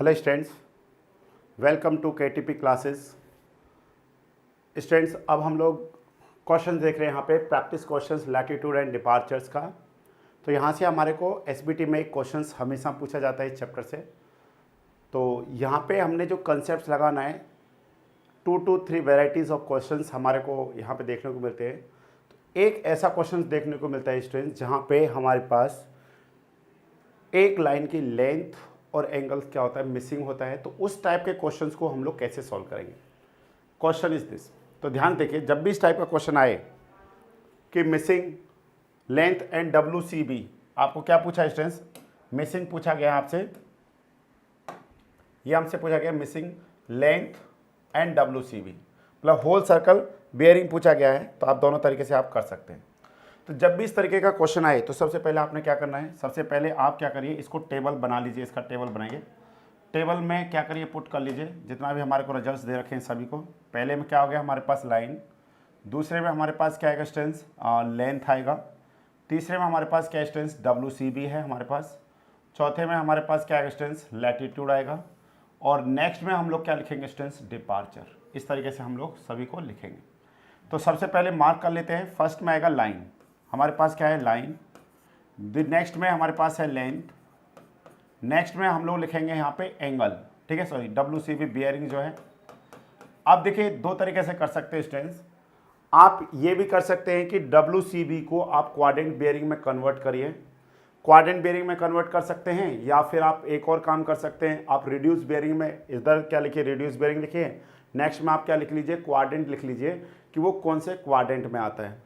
Hello students, welcome to KTP classes. Students, अब हम लोग क्वेश्चन देख रहे हैं यहाँ पे practice questions latitude and departures का। तो यहाँ से हमारे को एसबीटी में एक क्वेश्चंस हमेशा पूछा जाता है इस चैप्टर से। तो यहाँ पे हमने जो कंसेप्ट लगाना है 2 to 3 वेराइटीज़ ऑफ क्वेश्चंस हमारे को यहाँ पे देखने को मिलते हैं। तो एक ऐसा क्वेश्चन देखने को मिलता है स्टूडेंट्स जहाँ पे हमारे पास एक लाइन की लेंथ और एंगल क्या होता है मिसिंग होता है। तो उस टाइप के क्वेश्चंस को हम लोग कैसे सॉल्व करेंगे। Question is this. तो ध्यान देखिए, जब भी इस टाइप का क्वेश्चन आए कि मिसिंग लेंथ एंड WCB, आपको क्या पूछा स्टूडेंट्स, मिसिंग पूछा गया आपसे, ये हमसे पूछा गया मिसिंग लेंथ एंड WCB मतलब होल सर्कल बेयरिंग पूछा गया है। तो आप दोनों तरीके से आप कर सकते हैं। तो जब भी इस तरीके का क्वेश्चन आए तो सबसे पहले आपने क्या करना है, सबसे पहले आप क्या करिए, इसको टेबल बना लीजिए, इसका टेबल बनाइए। टेबल में क्या करिए, पुट कर लीजिए जितना भी हमारे को रिजल्ट्स दे रखे हैं सभी को। पहले में क्या हो गया हमारे पास लाइन, दूसरे में हमारे पास क्या आएगा स्टूडेंट्स लेंथ आएगा, तीसरे में हमारे पास क्या स्टूडेंट्स WCB है हमारे पास, चौथे में हमारे पास क्या आएगा स्टूडेंट्स लैटिट्यूड आएगा, और नेक्स्ट में हम लोग क्या लिखेंगे स्टूडेंट्स डिपार्चर। इस तरीके से हम लोग सभी को लिखेंगे। तो सबसे पहले मार्क कर लेते हैं। फर्स्ट में आएगा लाइन, हमारे पास क्या है लाइन, नेक्स्ट में हमारे पास है लेंथ, नेक्स्ट में हम लोग लिखेंगे यहाँ पे एंगल, ठीक है, सॉरी WCB बियरिंग जो है। अब देखिए दो तरीके से कर सकते हैं स्टूडेंट्स। आप ये भी कर सकते हैं कि WCB को आप क्वाड्रेंट बियरिंग में कन्वर्ट करिए, क्वाड्रेंट बियरिंग में कन्वर्ट कर सकते हैं, या फिर आप एक और काम कर सकते हैं, आप रिड्यूस बियरिंग में इधर क्या लिखिए रिड्यूस बियरिंग लिखिए, नेक्स्ट में आप क्या लिख लीजिए क्वाड्रेंट लिख लीजिए कि वो कौन से क्वाड्रेंट में आता है।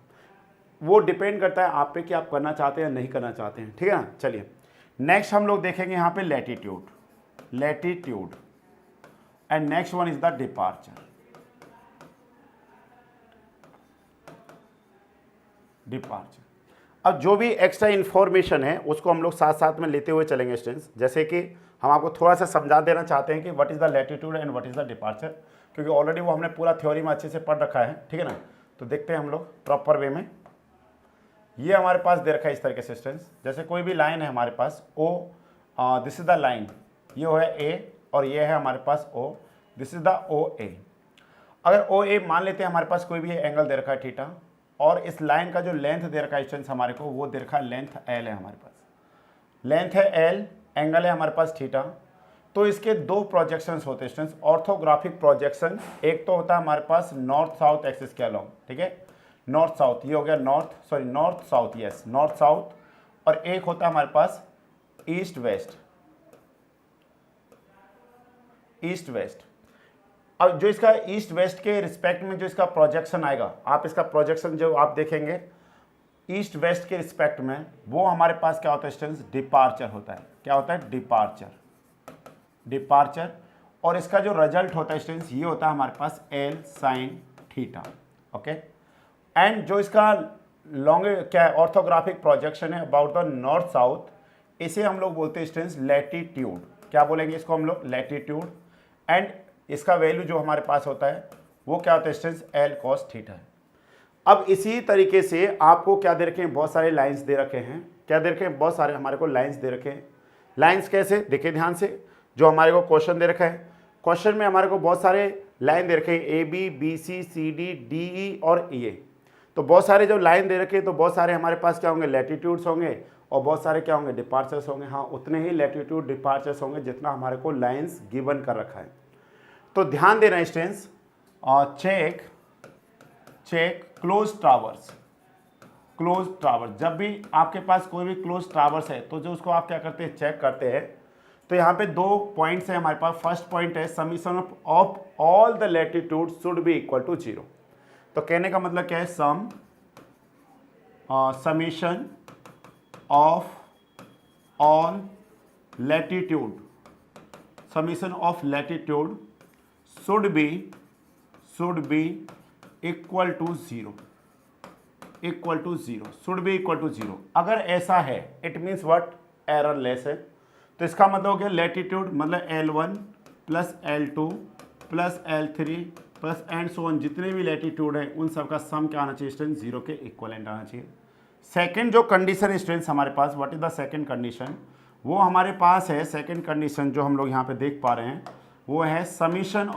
वो डिपेंड करता है आप पे कि आप करना चाहते हैं या नहीं करना चाहते हैं, ठीक है ना। चलिए नेक्स्ट हम लोग देखेंगे यहाँ पे latitude, latitude and next one is the departure, departure. अब जो भी एक्स्ट्रा इन्फॉर्मेशन है उसको हम लोग साथ साथ में लेते हुए चलेंगे स्टूडेंट्स। जैसे कि हम आपको थोड़ा सा समझा देना चाहते हैं कि what is the latitude and what is the departure, क्योंकि ऑलरेडी वो हमने पूरा थ्योरी में अच्छे से पढ़ रखा है, ठीक है ना। तो देखते हैं हम लोग प्रॉपर वे में। ये हमारे पास दे रखा है इस तरीके से स्टूडेंट्स, जैसे कोई भी लाइन है हमारे पास O, this is the line, ये है A और ये है हमारे पास O, this is the OA। अगर OA मान लेते हैं हमारे पास कोई भी एंगल दे रखा है थीटा, और इस लाइन का जो लेंथ दे रखा है स्टूडेंट्स हमारे को वो दे रखा है लेंथ L है हमारे पास, लेंथ है L, एंगल है हमारे पास थीटा। तो इसके दो प्रोजेक्शंस होते हैं स्टूडेंट्स, ऑर्थोग्राफिक प्रोजेक्शन। एक तो होता है हमारे पास नॉर्थ साउथ एक्सिस के अलोंग, ठीक है, नॉर्थ साउथ, ये हो गया north south, yes north south, और एक होता है हमारे पास ईस्ट वेस्ट, ईस्ट वेस्ट। अब जो इसका ईस्ट वेस्ट के रिस्पेक्ट में जो इसका प्रोजेक्शन आएगा, आप इसका प्रोजेक्शन जो आप देखेंगे ईस्ट वेस्ट के रिस्पेक्ट में, वो हमारे पास क्या होता है स्टूडेंट्स डिपार्चर होता है। क्या होता है डिपार्चर, डिपार्चर। और इसका जो रिजल्ट होता है स्टूडेंट्स ये होता है हमारे पास L sin theta, okay. And जो इसका लॉन्ग क्या है ऑर्थोग्राफिक प्रोजेक्शन है अबाउट द नॉर्थ साउथ, इसे हम लोग बोलते हैं स्टूडेंट्स लैटिट्यूड। क्या बोलेंगे इसको हम लोग लैटिट्यूड। एंड इसका वैल्यू जो हमारे पास होता है वो क्या होता है स्टूडेंट्स L cos थीटा है। अब इसी तरीके से आपको क्या दे रखे हैं, बहुत सारे लाइंस दे रखे हैं। क्या दे रखे हैं, बहुत सारे हमारे को लाइंस दे रखे हैं। लाइंस कैसे, देखिए ध्यान से, जो हमारे को क्वेश्चन दे रखा है, क्वेश्चन में हमारे को बहुत सारे लाइन दे रखे हैं AB BC CD DE और EA। तो बहुत सारे जब लाइन दे रखे हैं तो बहुत सारे हमारे पास क्या होंगे लैटिट्यूड्स होंगे, और बहुत सारे क्या होंगे डिपार्चर्स होंगे। हाँ, उतने ही लैटिट्यूड डिपार्चर्स होंगे जितना हमारे को लाइंस गिवन कर रखा है। तो ध्यान देना students, check check close traverse, close traverse. जब भी आपके पास कोई भी क्लोज ट्रावर्स है तो जो उसको आप क्या करते हैं चेक करते हैं। तो यहाँ पे दो पॉइंट्स है हमारे पास। फर्स्ट पॉइंट है summation of all the latitude should be equal to 0। तो कहने का मतलब क्या है, summation of all latitude, summation of latitude should be equal to 0, equal to 0, should be equal to 0। अगर ऐसा है it means what, errorless है। तो इसका मतलब हो गया लैटिट्यूड मतलब L1 plus L2 plus L3 plus and so on, जितने भी लैटिट्यूड हैं उन सब का सम क्या आना चाहिए स्टूडेंट, 0 के इक्वलेंट आना चाहिए। सेकंड जो कंडीशन है स्टूडेंट्स हमारे पास, what is the second condition, वो हमारे पास है सेकंड कंडीशन जो हम लोग यहाँ पे देख पा रहे हैं, वो है समीशन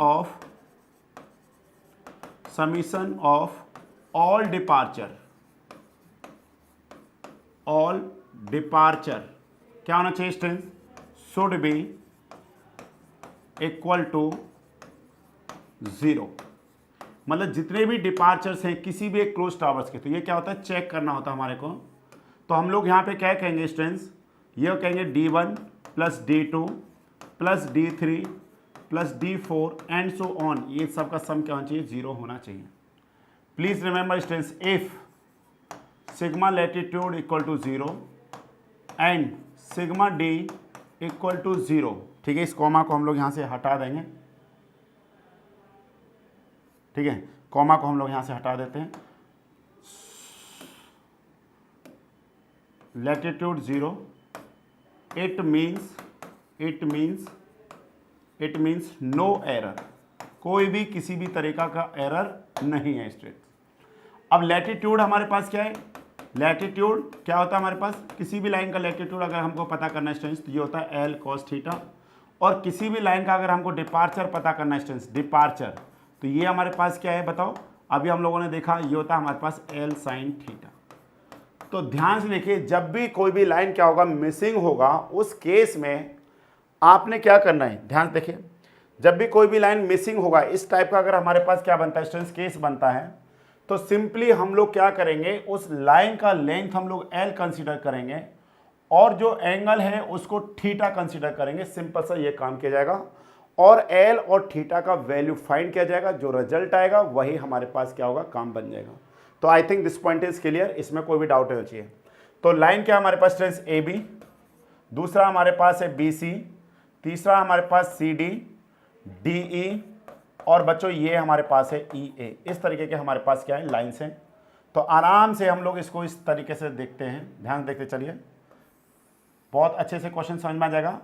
ऑफ ऑल डिपार्चर क्या होना चाहिए student, should be equal to 0। मतलब जितने भी डिपार्चर्स हैं किसी भी एक क्लोज टावर्स के, तो ये क्या होता है, चेक करना होता है हमारे को। तो हम लोग यहाँ पे क्या कहेंगे स्टूडेंट्स, ये कहेंगे D1 plus D2 plus D3 plus D4 and so on, ये सब का सम क्या होना चाहिए, 0 होना चाहिए। Please remember students, if sigma latitude equal to 0 and sigma D equal to 0, ठीक है, इस कॉमा को हम लोग यहाँ से हटा देंगे, ठीक है, कॉमा को हम लोग यहाँ से हटा देते हैं। Latitude 0, it means no error, कोई भी किसी भी तरीका का एरर नहीं है स्टूडेंट। अब लैटिट्यूड हमारे पास क्या है, लैटिट्यूड क्या होता है हमारे पास, किसी भी लाइन का लैटिट्यूड अगर हमको पता करना है स्टूडेंट्स तो ये होता है L cos थीटा, और किसी भी लाइन का अगर हमको डिपार्चर पता करना है स्टूडेंट्स, डिपार्चर, तो ये हमारे पास क्या है बताओ, अभी हम लोगों ने देखा ये होता है हमारे पास L sin थीटा। तो ध्यान से देखिए, जब भी कोई भी लाइन क्या होगा, मिसिंग होगा, उस केस में आपने क्या करना है, ध्यान से देखिए, जब भी कोई भी लाइन मिसिंग होगा, इस टाइप का अगर हमारे पास क्या बनता है स्टूडेंट्स, केस बनता है, तो सिंपली हम लोग क्या करेंगे, उस लाइन का लेंथ हम लोग L कंसीडर करेंगे और जो एंगल है उसको थीटा कंसीडर करेंगे। सिंपल सा ये काम किया जाएगा और L और थीटा का वैल्यू फाइंड किया जाएगा, जो रिजल्ट आएगा वही हमारे पास क्या होगा, काम बन जाएगा। तो I think this point is clear, इसमें कोई भी डाउट नहीं चाहिए। तो लाइन क्या हमारे पास स्टूडेंट्स, AB, दूसरा हमारे पास है BC, तीसरा हमारे पास CD, DE, और बच्चों ये हमारे पास है EA। इस तरीके के हमारे पास क्या है, लाइन्स हैं। तो आराम से हम लोग इसको इस तरीके से देखते हैं, ध्यान देखते चलिए, बहुत अच्छे से क्वेश्चन समझ में आ जाएगा।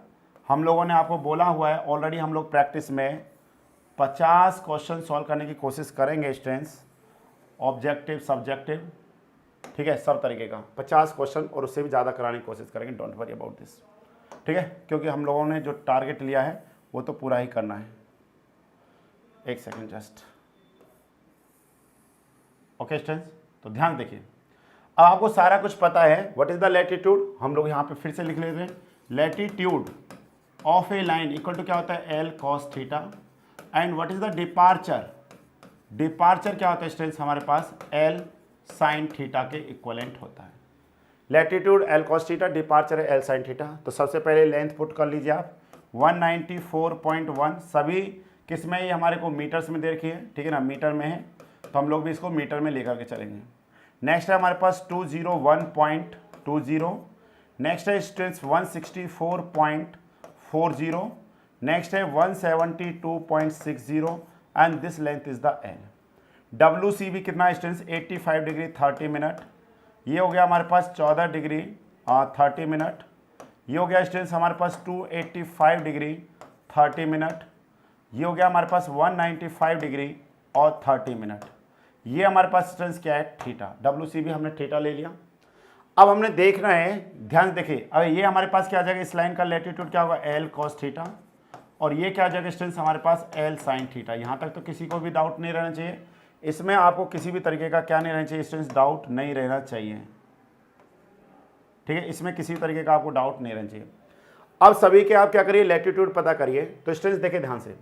हम लोगों ने आपको बोला हुआ है ऑलरेडी, हम लोग प्रैक्टिस में 50 क्वेश्चन सॉल्व करने की कोशिश करेंगे स्टूडेंट्स, ऑब्जेक्टिव सब्जेक्टिव, ठीक है, सब तरीके का 50 क्वेश्चन और उससे भी ज़्यादा कराने की कोशिश करेंगे, डोंट वरी अबाउट दिस, ठीक है, क्योंकि हम लोगों ने जो टारगेट लिया है वो तो पूरा ही करना है। एक सेकेंड जस्ट, ओके स्टूडेंट्स, तो ध्यान देखिए, अब आपको सारा कुछ पता है। व्हाट इज द लैटिट्यूड, हम लोग यहाँ पे फिर से लिख लेते हैं, latitude of a line equal to क्या होता है, L cos theta, and what is the departure, departure क्या होता है स्टूडेंट्स हमारे पास, L sin थीटा के इक्वलेंट होता है। Latitude L cos theta, departure है L sin थीटा। तो सबसे पहले लेंथ पुट कर लीजिए आप, 194.1, सभी किस में ये हमारे को मीटर्स में दे रखी है, ठीक है ना, मीटर में है, तो हम लोग भी इसको मीटर में लेकर के चलेंगे। नेक्स्ट है हमारे पास 201.20, नेक्स्ट है स्टूडेंट्स 164.40, नेक्स्ट है 172.60 and this length is the L। WCB कितना है स्टूडेंट्स, 85 डिग्री 30 मिनट, ये हो गया हमारे पास 14 डिग्री 30 मिनट, ये हो गया स्टूडेंट्स हमारे पास 285 डिग्री 30 मिनट, ये हो गया हमारे पास 195 डिग्री और 30 मिनट, ये हमारे पास स्टूडेंट्स क्या है, थीटा। WCB हमने थीटा ले लिया। अब हमने देखना है, ध्यान देखिए, अब ये हमारे पास क्या आ जाएगा, इस लाइन का लैटिट्यूड क्या होगा, L cos थीटा, और ये क्या आ जाएगा स्टूडेंट्स हमारे पास L sin थीटा। यहाँ तक तो किसी को भी डाउट नहीं रहना चाहिए, इसमें आपको किसी भी तरीके का क्या नहीं रहना चाहिए स्टूडेंट्स, डाउट नहीं रहना चाहिए, ठीक है, इसमें किसी तरीके का आपको डाउट नहीं रहना चाहिए। अब सभी के आप क्या करिए, लैटिट्यूड पता करिए। तो स्टूडेंट्स देखिए ध्यान से,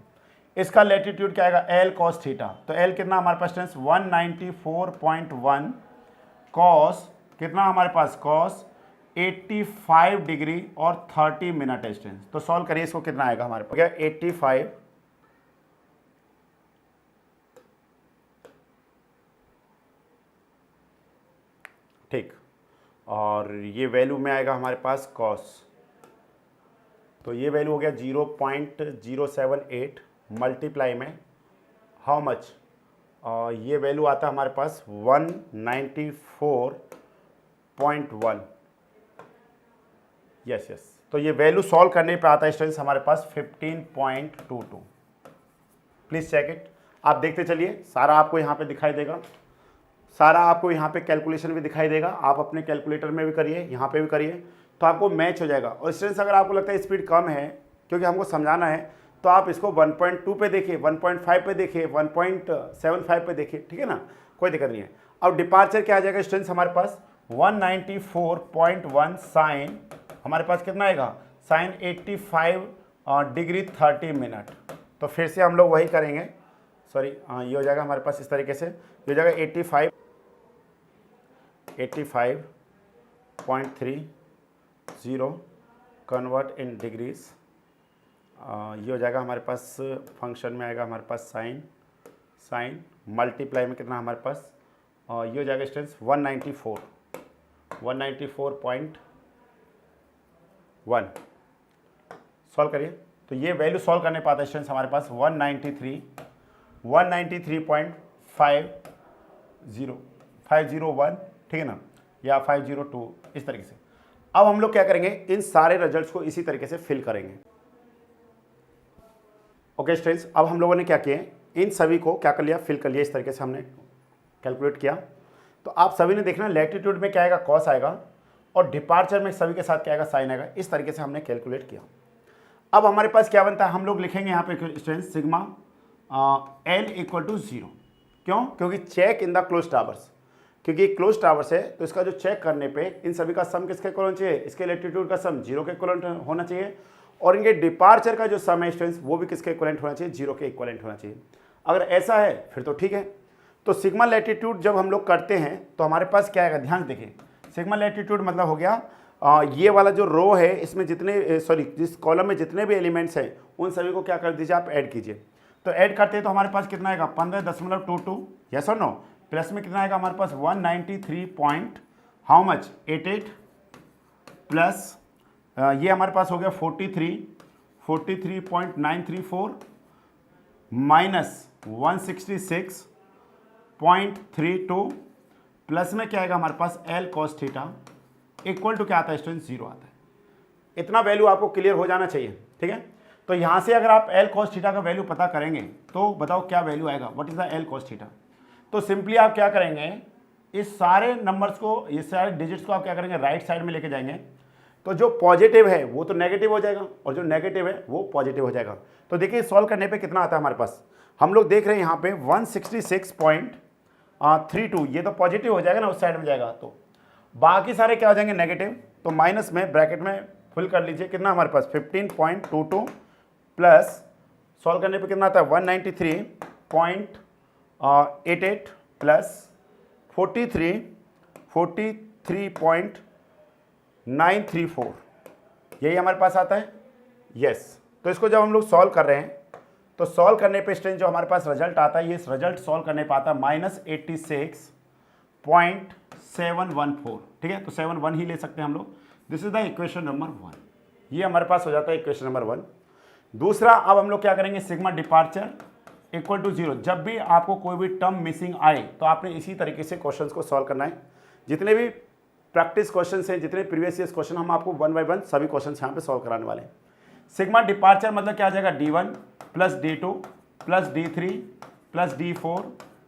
इसका लैटिट्यूड क्या आएगा, L cos थीटा, तो L कितना हमारे पास स्टूडेंट्स 194.1 cos कितना हमारे पास, cos 85 डिग्री और 30 मिनट है स्टूडेंट्स। तो सॉल्व करिए, इसको कितना आएगा हमारे पास, क्या 85, ठीक, और ये वैल्यू में आएगा हमारे पास cos, तो ये वैल्यू हो गया 0.078 मल्टीप्लाई में हाउ मच, ये वैल्यू आता है हमारे पास 194.1, यस यस, तो ये वैल्यू सॉल्व करने पे आता है स्टूडेंट्स हमारे पास 15.22। प्लीज़ चेक इट, आप देखते चलिए, सारा आपको यहाँ पे दिखाई देगा, सारा आपको यहाँ पे कैलकुलेशन भी दिखाई देगा, आप अपने कैलकुलेटर में भी करिए, यहाँ पे भी करिए। तो आपको मैच हो जाएगा। और स्टूडेंट्स अगर आपको लगता है स्पीड कम है क्योंकि हमको समझाना है, तो आप इसको 1.2 पे देखिए, 1.5 पे देखिए, 1.75 पे देखिए, ठीक है ना, कोई दिक्कत नहीं है। अब डिपार्चर क्या आ जाएगा स्टूडेंट्स हमारे पास 194.1 साइन, हमारे पास कितना आएगा साइन 85 डिग्री 30 मिनट। तो फिर से हम लोग वही करेंगे, सॉरी ये हो जाएगा हमारे पास इस तरीके से, ये हो जाएगा 85.30 कन्वर्ट इन डिग्रीज, ये हो जाएगा हमारे पास फंक्शन में आएगा हमारे पास साइन मल्टीप्लाई में कितना हमारे पास ये हो जाएगा स्टूडेंट्स 194.1। सॉल्व करिए तो ये वैल्यू सॉल्व करने पाता है स्टूडेंट्स हमारे पास 193.501, ठीक है ना, या 502 इस तरीके से। अब हम लोग क्या करेंगे, इन सारे रिजल्ट्स को इसी तरीके से फिल करेंगे। ओके स्टूडेंट्स, अब हम लोगों ने क्या किया, इन सभी को क्या कर लिया, फिल कर लिया, इस तरीके से हमने कैलकुलेट किया। तो आप सभी ने देखना लैटिट्यूड में क्या आएगा कॉस आएगा, और डिपार्चर में सभी के साथ क्या आएगा साइन आएगा। इस तरीके से हमने कैलकुलेट किया। अब हमारे पास क्या बनता है, हम लोग लिखेंगे यहाँ पे students sigma L equal to 0। क्यों, क्योंकि check in the closed traverse, क्योंकि क्लोज टावर्स है तो इसका जो चेक करने पे इन सभी का सम किसके इक्वलेंट चाहिए, इसके लैटिट्यूड का सम 0 के इक्वलेंट होना चाहिए, और इनके डिपार्चर का जो सम है स्टूडेंट्स वो भी किसके इक्वलेंट होना चाहिए, 0 के इक्वलेंट होना चाहिए। अगर ऐसा है फिर तो ठीक है। तो सिग्मा लैटिट्यूड जब हम लोग करते हैं तो हमारे पास क्या आएगा, ध्यान देखिए, सिग्मा लैटिट्यूड मतलब हो गया ये वाला जो रो है इसमें जितने जिस कॉलम में जितने भी एलिमेंट्स हैं उन सभी को क्या कर दीजिए आप ऐड कीजिए। तो ऐड करते हैं तो हमारे पास कितना आएगा 15.22, यस और नो, प्लस में कितना आएगा हमारे पास 193.88 प्लस ये हमारे पास हो गया 43.934 माइनस 166.32 प्लस में क्या आएगा हमारे पास L cos theta equal to क्या आता है स्टूडेंट 0 आता है। इतना वैल्यू आपको क्लियर हो जाना चाहिए, ठीक है। तो यहाँ से अगर आप L cos थीटा का वैल्यू पता करेंगे तो बताओ क्या वैल्यू आएगा, what is the L cos theta. तो सिंपली आप क्या करेंगे, इस सारे नंबर्स को, इस सारे डिजिट्स को आप क्या करेंगे राइट साइड में लेके जाएंगे। तो जो पॉजिटिव है वो तो नेगेटिव हो जाएगा और जो नेगेटिव है वो पॉजिटिव हो जाएगा। तो देखिए सॉल्व करने पे कितना आता है हमारे पास, हम लोग देख रहे हैं यहाँ पे 166.32, ये तो पॉजिटिव हो जाएगा ना, उस साइड में जाएगा, तो बाकी सारे क्या हो जाएंगे नेगेटिव। तो माइनस में ब्रैकेट में फुल कर लीजिए, कितना हमारे पास 15.22 प्लस सॉल्व करने पे कितना आता है 193.88 प्लस 43.934, यही हमारे पास आता है, यस। तो इसको जब हम लोग सॉल्व कर रहे हैं तो सॉल्व करने पे स्टूडेंट जो हमारे पास रिजल्ट आता है, ये रिजल्ट सॉल्व करने पे आता है -86.714, ठीक है। तो 71 ही ले सकते हैं हम लोग। This is the equation number 1, ये हमारे पास हो जाता है इक्वेशन नंबर 1। दूसरा, अब हम लोग क्या करेंगे, सिग्मा डिपार्चर इक्वल टू 0। जब भी आपको कोई भी टर्म मिसिंग आए तो आपने इसी तरीके से क्वेश्चंस को सॉल्व करना है। जितने भी प्रैक्टिस क्वेश्चंस हैं, जितने प्रीवियस ईयर्स क्वेश्चन, हम आपको 1 बाय 1 सभी क्वेश्चंस यहाँ पे सॉल्व कराने वाले हैं। सिग्मा डिपार्चर मतलब क्या आ जाएगा, D1 plus D2 plus D3 plus D4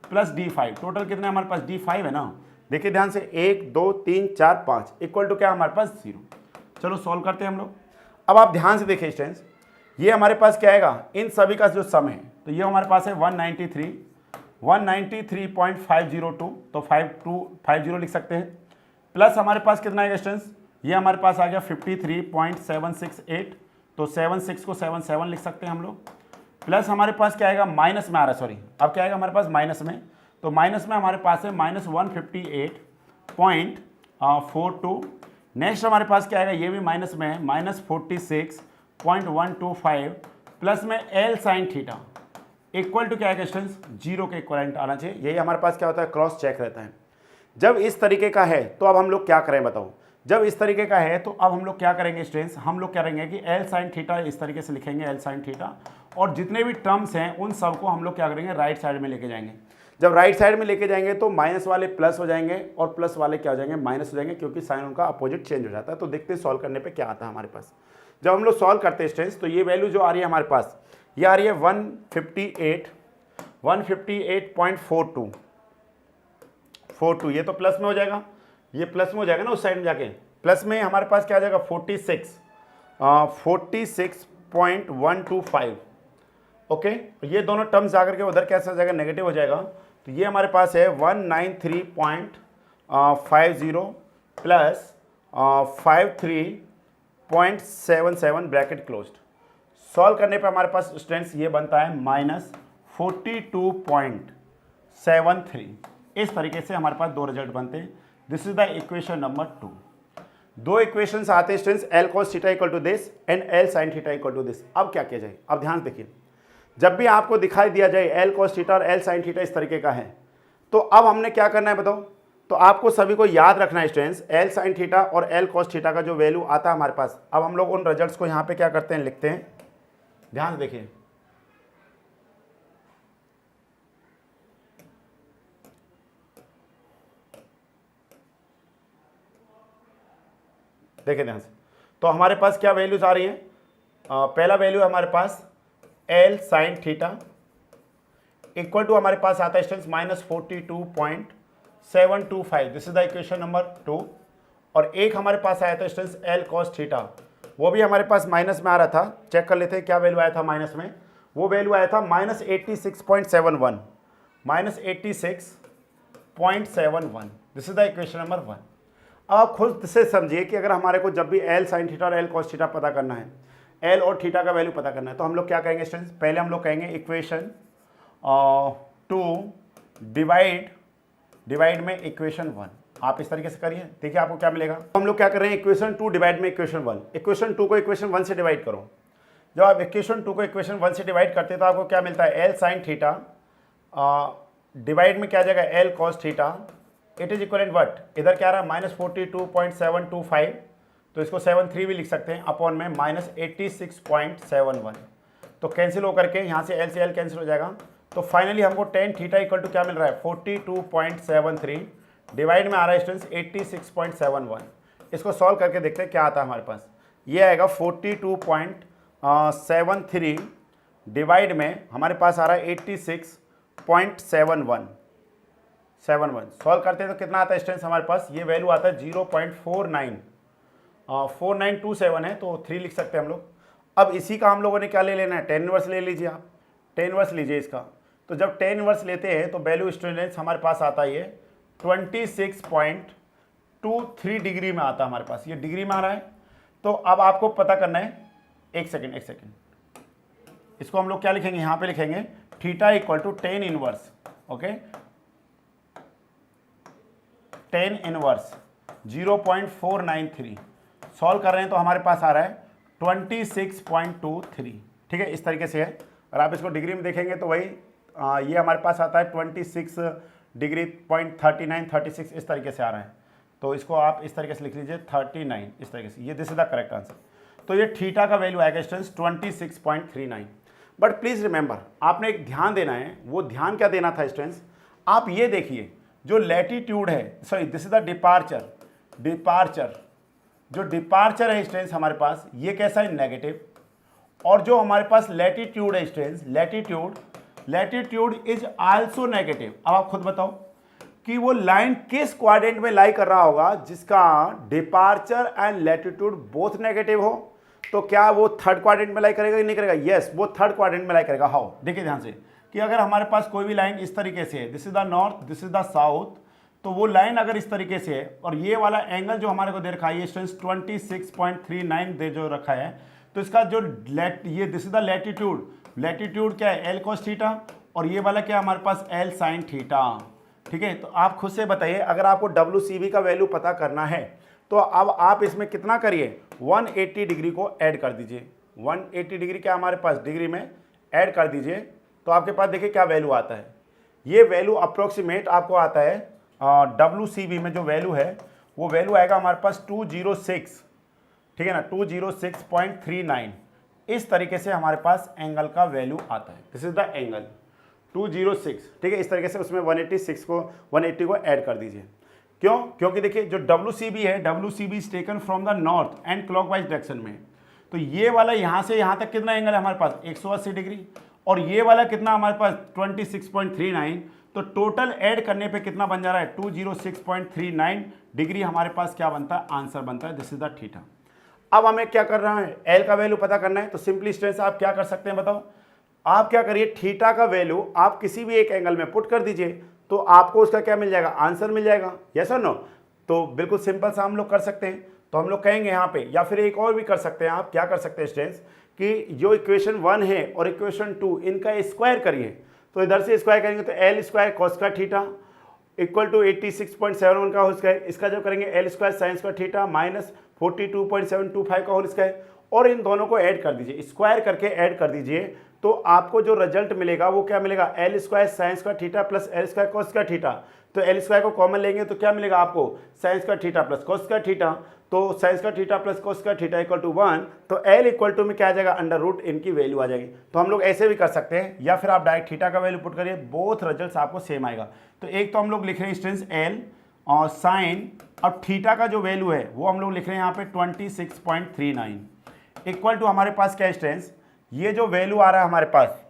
plus D5, total कितने हमारे पास D5 है ना। देखिए ध्यान से, 1 2 3 4 5 इक्वल टू क्या हमारे पास 0। चलो सॉल्व करते हैं हम लोग। अब आप ध्यान से देखिए स्टूडेंट्स, ये हमारे पास क्या आएगा, इन सभी का जो सम है, तो ये हमारे पास है 193.502, तो 5250 लिख सकते हैं, प्लस हमारे पास कितना आएगा स्टूडेंट्स, ये हमारे पास आ गया 53.768, तो 76 को 77 लिख सकते हैं हम लोग, प्लस हमारे पास क्या आएगा, माइनस में आ रहा है, सॉरी अब क्या आएगा हमारे पास माइनस में, तो माइनस में हमारे पास है -158.42। नेक्स्ट हमारे पास क्या आएगा, ये भी माइनस में है, -46.125 प्लस में L sine theta equal to क्या आएगा स्टूडेंट्स, 0 के इक्वलेंट आना चाहिए। यही हमारे पास क्या होता है, क्रॉस चेक रहता है। जब इस तरीके का है तो अब हम लोग क्या करें बताओ, जब इस तरीके का है तो अब हम लोग क्या करेंगे स्टूडेंट्स, हम लोग क्या करेंगे कि L साइन थीटा इस तरीके से लिखेंगे, L साइन थीटा, और जितने भी टर्म्स हैं उन सबको हम लोग क्या करेंगे राइट साइड में लेके जाएंगे। जब राइट साइड में लेके जाएंगे तो माइनस वाले प्लस हो जाएंगे और प्लस वाले क्या हो जाएंगे, माइनस हो जाएंगे, क्योंकि साइन उनका अपोजिट चेंज हो जाता है। तो देखते हैं सॉल्व करने पे क्या आता है हमारे पास। जब हम लोग सॉल्व करते हैं स्टूडेंट्स तो ये वैल्यू जो आ रही है हमारे पास, ये आ रही है 158.42, ये तो प्लस में हो जाएगा, ये प्लस में हो जाएगा ना उस साइड में जाके, प्लस में हमारे पास क्या आ जाएगा 46.125। ओके, ये दोनों टर्म्स जाकर के उधर कैसा हो जाएगा, नेगेटिव हो जाएगा। तो ये हमारे पास है 193.50 प्लस 53.77 ब्रैकेट क्लोज्ड। सॉल्व करने पे हमारे पास स्टूडेंट्स ये बनता है -42.73। इस तरीके से हमारे पास दो रिजल्ट बनते हैं। This is the equation number 2। दो इक्वेशंस आते हैं students, L cos theta equal to this and L sine theta equal to this. अब क्या किया जाए, अब ध्यान देखिए, जब भी आपको दिखाई दिया जाए एल कॉस थीटा और एल साइन थीटा इस तरीके का है, तो अब हमने क्या करना है बताओ। तो आपको सभी को याद रखना है स्टूडेंट्स, एल साइन थीटा और एल कॉस थीटा का जो वैल्यू आता है हमारे पास, अब हम लोग उन रिजल्ट्स को यहाँ पे क्या करते हैं, लिखते हैं। ध्यान से देखिए, देखिए ध्यान से। तो हमारे पास क्या वैल्यूज आ रही हैं, पहला वैल्यू हमारे पास L sine theta equal to हमारे पास आता है students -42.725। This is the equation number 2। और एक हमारे पास आया था स्टूडेंट्स एल कॉस थीटा, वो भी हमारे पास माइनस में आ रहा था। चेक कर लेते हैं क्या वैल्यू आया था माइनस में। वो वैल्यू आया था -86.71, -86.71। This is the equation number 1। अब आप खुद से समझिए कि अगर हमारे को जब भी एल साइन थीटा और एल कॉस थीटा पता करना है, एल और थीटा का वैल्यू पता करना है, तो हम लोग क्या कहेंगे स्टूडेंट्स, पहले हम लोग कहेंगे इक्वेशन 2 डिवाइड में इक्वेशन 1। आप इस तरीके से करिए, देखिए आपको क्या मिलेगा। हम लोग क्या कर रहे हैं, इक्वेशन 2 डिवाइड में इक्वेशन 1। इक्वेशन 2 को इक्वेशन 1 से डिवाइड करो। जब आप इक्वेशन 2 को इक्वेशन 1 से डिवाइड करते हैं तो आपको क्या मिलता है, एल साइन थीटा डिवाइड में क्या जाएगा L cos theta, it is equal what, इधर क्या रहा है -42.725, तो इसको 73 भी लिख सकते हैं, अपॉन में -86.71। तो कैंसिल होकर के यहाँ से एल कैंसिल हो जाएगा। तो फाइनली हमको टेन थीटा इक्वल टू क्या मिल रहा है 42.73, डिवाइड में आ रहा है स्टूडेंट्स 86.71। इसको सॉल्व करके देखते हैं क्या आता है हमारे पास। ये आएगा 42.73 डिवाइड में हमारे पास आ रहा है 86.71। सॉल्व करते हैं तो कितना आता है स्टूडेंट्स हमारे पास, ये वैल्यू आता है 0.4927 है, तो 3 लिख सकते हैं हम लोग। अब इसी का हम लोगों ने क्या ले लेना है, टेन इनवर्स ले लीजिए आप, टेन इनवर्स लीजिए इसका। तो जब टेन इनवर्स लेते हैं तो वैल्यू स्टूडेंट्स हमारे पास आता है ये 26.23 डिग्री में आता है हमारे पास, ये डिग्री में आ रहा है। तो अब आपको पता करना है, एक सेकेंड, इसको हम लोग क्या लिखेंगे, यहाँ पे लिखेंगे theta equal to tan inverse. Okay, tan inverse 0.493। Solve कर रहे हैं तो हमारे पास आ रहा है 26.23। ठीक है, इस तरीके से है। और आप इसको डिग्री में देखेंगे तो वही ये हमारे पास आता है 26 डिग्री .3936, इस तरीके से आ रहा है। तो इसको आप इस तरीके से लिख लीजिए 39, इस तरीके से। ये this is the correct answer. तो ये थीटा का वैल्यू आएगा स्टूडेंट्स 26.39। बट प्लीज रिमेंबर, आपने एक ध्यान देना है। वो ध्यान क्या देना था स्टूडेंट्स, आप ये देखिए जो लैटिट्यूड है, sorry this is the departure, जो डिपार्चर है स्टूडेंट्स हमारे पास, ये कैसा है, नेगेटिव। और जो हमारे पास लैटिट्यूड है students, latitude is also negative. अब आप खुद बताओ कि वो लाइन किस क्वाड्रेंट में लाई कर रहा होगा जिसका departure and latitude both negative हो। तो क्या वो थर्ड क्वाड्रेंट में लाई करेगा कि नहीं करेगा, यस वो थर्ड क्वाड्रेंट में लाई करेगा। हाउ, देखिए ध्यान से कि अगर हमारे पास कोई भी लाइन इस तरीके से है, this is the north, this is the south, तो वो लाइन अगर इस तरीके से है और ये वाला एंगल जो हमारे को दे रखा है 26.39 दे जो रखा है, तो इसका जो ये दिस इज द लैटिट्यूड क्या है, एल कॉस थीटा, और ये वाला क्या है हमारे पास, एल साइन थीटा। ठीक है, तो आप खुद से बताइए, अगर आपको WCB का वैल्यू पता करना है तो अब आप इसमें कितना करिए, 180 डिग्री को ऐड कर दीजिए। 180 डिग्री क्या हमारे पास डिग्री में ऐड कर दीजिए, तो आपके पास देखिए क्या वैल्यू आता है। ये वैल्यू अप्रोक्सीमेट आपको आता है WCB में जो वैल्यू है वो वैल्यू आएगा हमारे पास 206, ठीक है ना, 206.39। इस तरीके से हमारे पास एंगल का वैल्यू आता है। This is the angle 206। ठीक है, इस तरीके से उसमें 180 को ऐड कर दीजिए। क्यों, क्योंकि देखिए जो WCB है, WCB is taken from the north and clockwise direction में। तो ये वाला यहाँ से यहाँ तक कितना एंगल है हमारे पास, 180 डिग्री, और ये वाला कितना हमारे पास 26.39। तो टोटल ऐड करने पे कितना बन जा रहा है 206.39 डिग्री हमारे पास क्या बनता है, आंसर बनता है। This is the theta. अब हमें क्या कर रहा है, एल का वैल्यू पता करना है। तो सिंपली स्टूडेंट्स आप क्या कर सकते हैं बताओ, आप क्या करिए, थीटा का वैल्यू आप किसी भी एक एंगल में पुट कर दीजिए तो आपको उसका क्या मिल जाएगा, आंसर मिल जाएगा। यस और नो? तो बिल्कुल सिंपल सा हम लोग कर सकते हैं। तो हम लोग कहेंगे यहाँ पे, या फिर एक और भी कर सकते हैं, आप क्या कर सकते हैं स्टूडेंट्स कि जो इक्वेशन 1 है और इक्वेशन 2 इनका स्क्वायर करिए। तो इधर से स्क्वायर करेंगे तो एल स्क्वायर कॉस का थीटा इक्वल टू 86.71 का होल स्क्वायर, इसका जब करेंगे एल स्क्वायर साइन का थीटा माइनस 42.725 का होल स्क्वायर, और इन दोनों को ऐड कर दीजिए, स्क्वायर करके ऐड कर दीजिए। तो आपको जो रिजल्ट मिलेगा वो क्या मिलेगा, एल स्क्वायर साइन का theta plus L square cos का थीटा। तो एल स्क्वायर को कॉमन लेंगे तो क्या मिलेगा आपको, साइन का थीटा प्लस कॉस का थीटा। तो साइन का थीटा प्लस कॉस का थीटा इक्वल टू 1, तो एल इक्वल टू में क्या आ जाएगा, अंडर रूट इनकी वैल्यू आ जाएगी। तो हम लोग ऐसे भी कर सकते हैं, या फिर आप डायरेक्ट थीटा का वैल्यू पुट करिए, बोथ रिजल्ट्स आपको सेम आएगा। तो एक तो हम लोग लिख रहे हैं स्टूडेंट्स एल और साइन, अब थीटा का जो वैल्यू है वो हम लोग लिख रहे हैं यहाँ पे 26.39 इक्वल टू हमारे पास क्या स्टूडेंट्स, ये जो वैल्यू आ रहा है हमारे पास।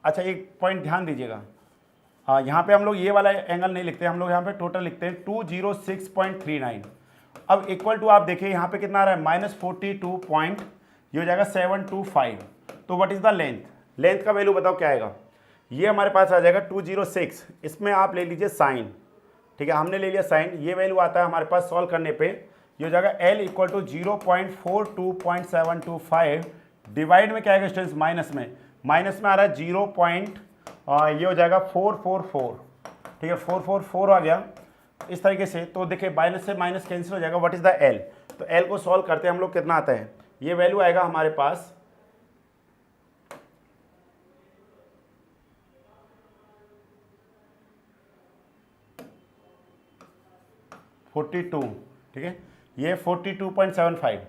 अच्छा एक पॉइंट ध्यान दीजिएगा, यहाँ पे हम लोग ये वाला एंगल नहीं लिखते, हम लोग यहाँ पे टोटल लिखते हैं 206.39। अब इक्वल टू आप देखिए यहाँ पे कितना आ रहा है, -42 पॉइंट, ये हो जाएगा 725। तो what is the length, length का वैल्यू बताओ क्या आएगा, ये हमारे पास आ जाएगा 206। इसमें आप ले लीजिए साइन, ठीक है, हमने ले लिया साइन, ये वैल्यू आता है हमारे पास सॉल्व करने पे, ये हो जाएगा एल इक्वल टू 0.42.725 डिवाइड में क्या आएगा स्टूडेंट्स, माइनस में आ रहा है 0. ये हो जाएगा 444, ठीक है, 444 आ गया इस तरीके से। तो देखिए माइनस से माइनस कैंसिल हो जाएगा, व्हाट इज द एल। तो एल को सॉल्व करते हैं हम लोग, कितना आता है, ये वैल्यू आएगा हमारे पास 42, ठीक है, ये 42.75,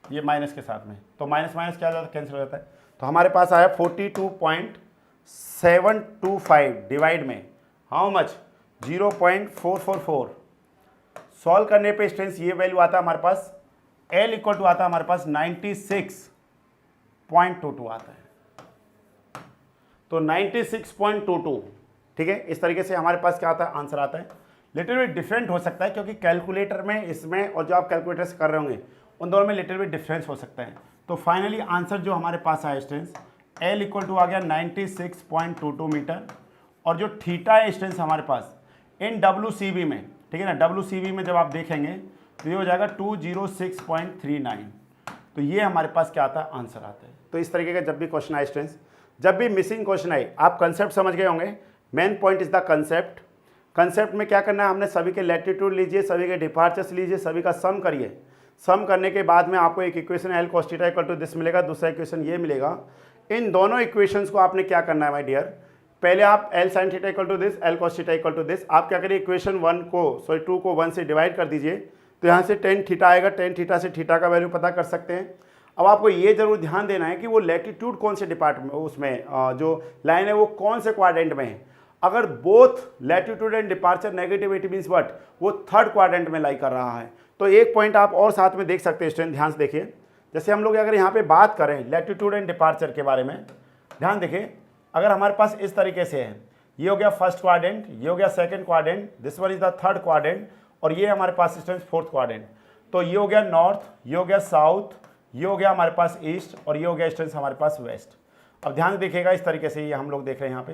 ये माइनस के साथ में, तो माइनस माइनस क्या हो जाता है, कैंसिल हो जाता है। तो हमारे पास आया 42.725 डिवाइड में हाउ मच, 0.444। सॉल्व करने पे स्टूडेंट्स ये वैल्यू आता है हमारे पास, एल इक्वल टू आता है हमारे पास 96.22 आता है। तो 96.22, ठीक है, इस तरीके से हमारे पास क्या आता है, आंसर आता है। लिटिल बिट डिफरेंट हो सकता है क्योंकि कैलकुलेटर में इसमें और जो आप कैलकुलेटर से कर रहे होंगे उन दोनों में लिटिल बिट डिफरेंस हो सकता है। तो फाइनली आंसर जो हमारे पास आया स्टूडेंट्स, एल इक्वल टू आ गया 96.22 मीटर, और जो थीटा है स्टूडेंट्स हमारे पास इन WCB में, ठीक है ना, WCB में जब आप देखेंगे तो ये हो जाएगा 206.39। तो ये हमारे पास क्या आता है, आंसर आता है। तो इस तरीके का जब भी क्वेश्चन आए स्टूडेंट्स, जब भी मिसिंग क्वेश्चन आए, आप कंसेप्ट समझ गए होंगे, main point is the concept. Concept में क्या करना है, हमने सभी के लैटिट्यूड लीजिए, सभी के डिपार्चर्स लीजिए, सभी का सम करिए। सम करने के बाद में आपको एक equation L cos theta equal to this मिलेगा, दूसरा इक्वेशन ये मिलेगा। इन दोनों इक्वेशंस को आपने क्या करना है माय डियर, पहले आप L sine theta equal to this, L cos theta equal to this, आप क्या करिए इक्वेशन 2 को 1 से डिवाइड कर दीजिए, तो यहाँ से tan थीटा आएगा, tan थीटा से थीटा का वैल्यू पता कर सकते हैं। अब आपको ये जरूर ध्यान देना है कि वो लैटिट्यूड कौन से डिपार्टमेंट, उसमें जो लाइन है वो कौन से क्वाड्रेंट में है। अगर both latitude and departure negative, it means what, वो थर्ड क्वाड्रेंट में लाई कर रहा है। तो एक पॉइंट आप और साथ में देख सकते हैं स्टूडेंट, ध्यान से देखिए, जैसे हम लोग अगर यहाँ पे बात करें लैटिट्यूड एंड डिपार्चर के बारे में, ध्यान देखिए, अगर हमारे पास इस तरीके से है, ये हो गया फर्स्ट क्वाड्रेंट, ये हो गया second quadrant, this one is the third quadrant, और ये हमारे पास स्टूडेंट्स फोर्थ क्वाड्रेंट। तो ये हो गया नॉर्थ, ये हो गया साउथ, ये हो गया हमारे पास ईस्ट, और ये हो गया स्टूडेंट्स हमारे पास वेस्ट। अब ध्यान देखिएगा इस तरीके से, ये हम लोग देख रहे हैं यहाँ पे,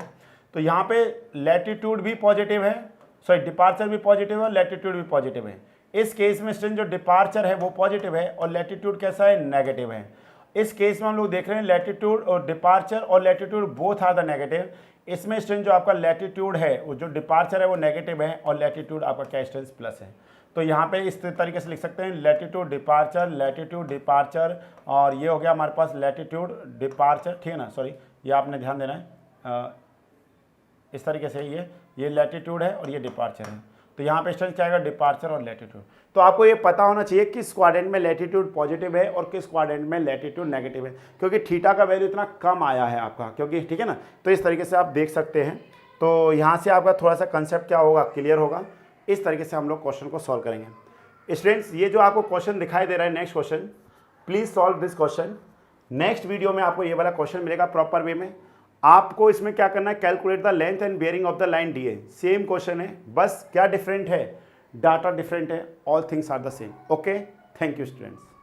तो यहाँ पे लैटिट्यूड भी पॉजिटिव है, सॉरी डिपार्चर भी पॉजिटिव है और लैटिट्यूड भी पॉजिटिव है। इस केस में स्टूडेंट जो डिपार्चर है वो पॉजिटिव है और लैटिट्यूड कैसा है, नेगेटिव है। इस केस में हम लोग देख रहे हैं लैटिट्यूड और डिपार्चर और latitude both are the negative. इसमें स्टूडेंट जो आपका लैटिट्यूड है, वो जो डिपार्चर है वो नेगेटिव है और लैटिट्यूड आपका क्या स्टूडेंट प्लस है। तो यहाँ पे इस तरीके से लिख सकते हैं लैटिट्यूड डिपार्चर, और ये हो गया हमारे पास लैटिट्यूड डिपार्चर, ठीक है ना, सॉरी ये आपने ध्यान देना है, इस तरीके से ये लैटिट्यूड है और ये डिपार्चर है। तो यहाँ पे स्टूडेंट क्या आएगा, डिपार्चर और लैटिट्यूड। तो आपको ये पता होना चाहिए किस क्वाड्रेंट में लैटिट्यूड पॉजिटिव है और किस क्वाड्रेंट में लैटिट्यूड नेगेटिव है, क्योंकि थीटा का वैल्यू इतना कम आया है आपका, क्योंकि ठीक है ना। तो इस तरीके से आप देख सकते हैं। तो यहाँ से आपका थोड़ा सा कंसेप्ट क्या होगा, क्लियर होगा। इस तरीके से हम लोग क्वेश्चन को सॉल्व करेंगे। स्टूडेंट्स ये जो आपको क्वेश्चन दिखाई दे रहा है next question, please solve this question. Next video में आपको ये वाला क्वेश्चन मिलेगा प्रॉपर वे में। आपको इसमें क्या करना है, calculate the length and bearing of the line D A. Same question है, बस क्या डिफरेंट है, डाटा डिफरेंट है, all things are the same. Okay, thank you students.